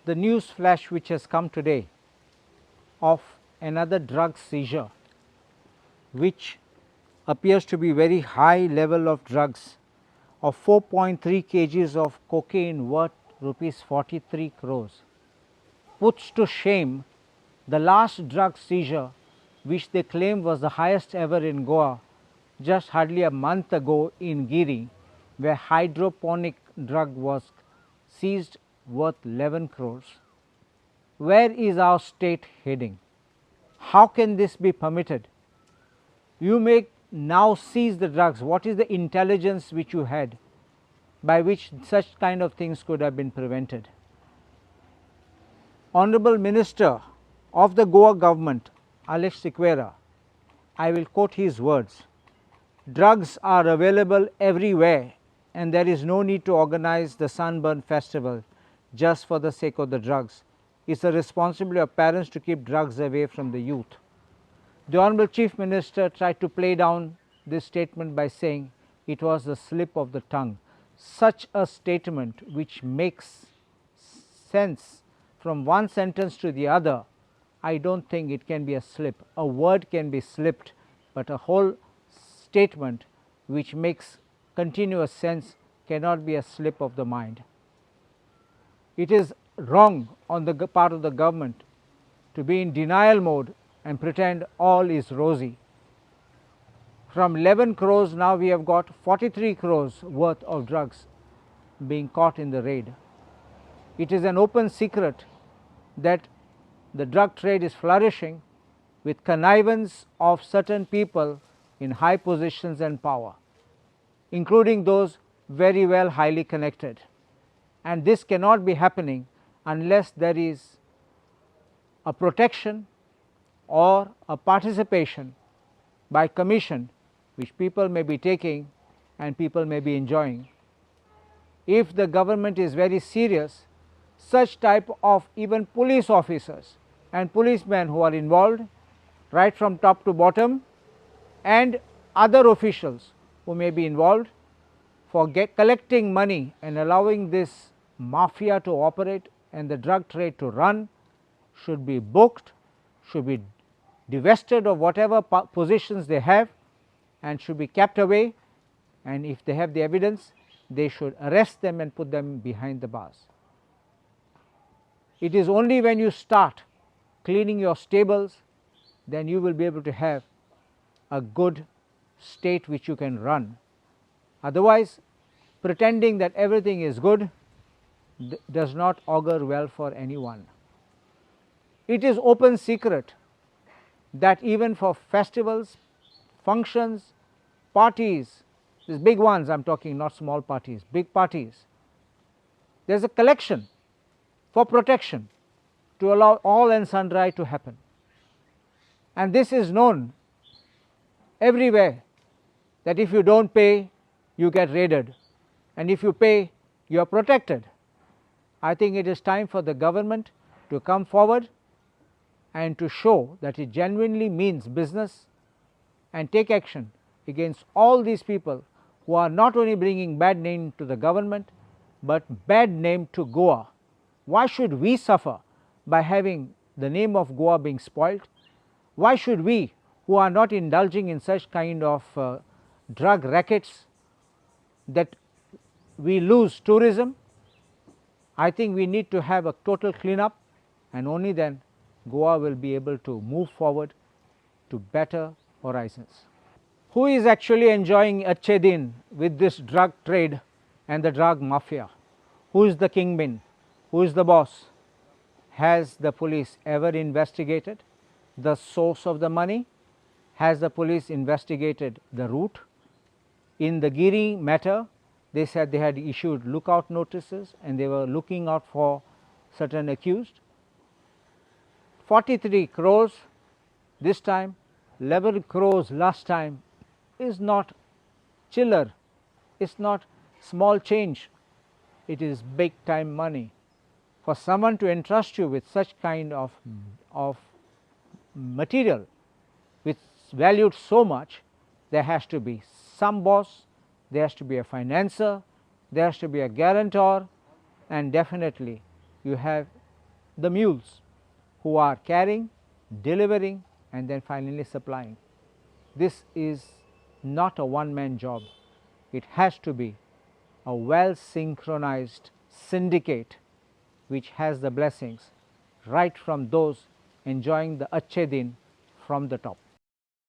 the news flash which has come today of another drug seizure, which appears to be very high level of drugs of 4.3 kgs of cocaine worth rupees 43 crores, puts to shame the last drug seizure which they claim was the highest ever in Goa just hardly a month ago in Giri, where hydroponic drug was seized worth 11 crores. Where is our state heading? How can this be permitted? You may now seize the drugs. What is the intelligence which you had by which such kind of things could have been prevented? Honorable Minister of the Goa government, RDXGOA, I will quote his words: drugs are available everywhere and there is no need to organize the Sunburn Festival just for the sake of the drugs. It is the responsibility of parents to keep drugs away from the youth. The Honorable Chief Minister tried to play down this statement by saying it was a slip of the tongue. Such a statement which makes sense from one sentence to the other, I do not think it can be a slip. A word can be slipped, but a whole statement which makes continuous sense cannot be a slip of the mind. It is wrong on the part of the government to be in denial mode and pretend all is rosy. From 11 crores now we have got 43 crores worth of drugs being caught in the raid. It is an open secret that the drug trade is flourishing with connivance of certain people in high positions and power, including those very well highly connected, and this cannot be happening unless there is a protection or a participation by commission which people may be taking and people may be enjoying. If the government is very serious, such type of even police officers and policemen who are involved right from top to bottom, and other officials who may be involved for collecting money and allowing this mafia to operate and the drug trade to run, should be booked, should be divested of whatever positions they have and should be kept away, and if they have the evidence they should arrest them and put them behind the bars. It is only when you start cleaning your stables then you will be able to have a good state which you can run. Otherwise, pretending that everything is good does not augur well for anyone. It is open secret that even for festivals, functions, parties, these big ones I am talking, not small parties, big parties, there is a collection for protection to allow all and sundry to happen, and this is known everywhere that if you do not pay you get raided, and if you pay you are protected. I think it is time for the government to come forward and to show that it genuinely means business and take action against all these people who are not only bringing bad name to the government, but bad name to Goa. Why should we suffer by having the name of Goa being spoilt? Why should we, who are not indulging in such kind of drug rackets, that we lose tourism? I think we need to have a total clean up, and only then Goa will be able to move forward to better horizons. Who is actually enjoying Achhe Din with this drug trade and the drug mafia? Who is the kingpin? Who is the boss? Has the police ever investigated the source of the money? Has the police investigated the route? In the Giri matter, they said they had issued lookout notices and they were looking out for certain accused. 43 crores this time, 11 crores last time is not chiller, it is not small change, it is big time money. For someone to entrust you with such kind of material which is valued so much, there has to be some boss, there has to be a financer, there has to be a guarantor, and definitely you have the mules who are carrying, delivering and then finally supplying. This is not a one man job, it has to be a well synchronized syndicate which has the blessings right from those enjoying the Achhe Din from the top.